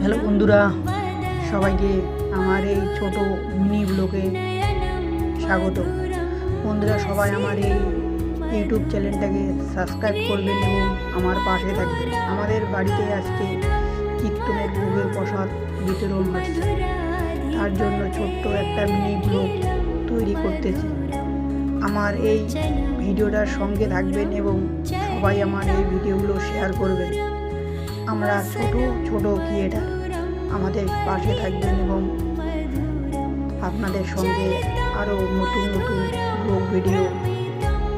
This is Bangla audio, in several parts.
হ্যালো বন্ধুরা, সবাইকে আমার এই ছোট মিনি ব্লগে স্বাগত। বন্ধুরা, সবাই আমার এই ইউটিউব চ্যানেলটাকে সাবস্ক্রাইব করবেন এবং আমার পাশে থাকবেন। আমাদের বাড়িতে আজকে কীর্তনের ভোগের প্রসাদ বিতরণ হচ্ছে, তার জন্য ছোট্ট একটা মিনি ব্লগ তৈরি করতেছি। আমার এই ভিডিওটার সঙ্গে থাকবেন এবং সবাই আমার এই ভিডিওগুলো শেয়ার করবেন। আমরা ছোট ছোট ক্রিয়েটার, আমাদের পাশে থাকবেন এবং আপনাদের সঙ্গে আরও নতুন নতুন ব্লগ ভিডিও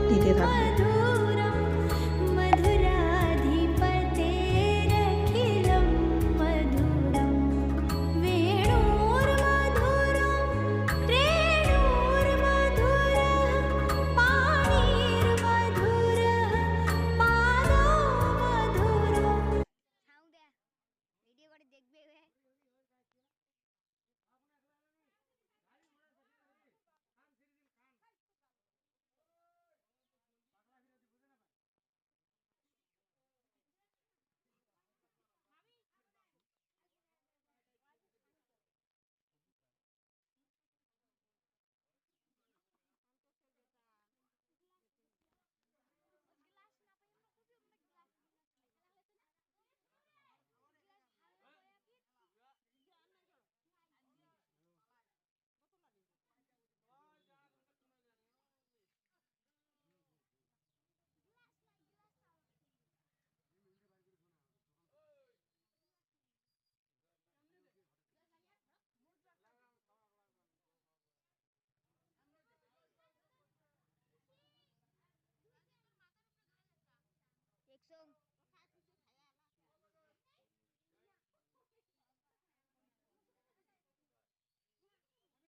দিতে থাকবেন।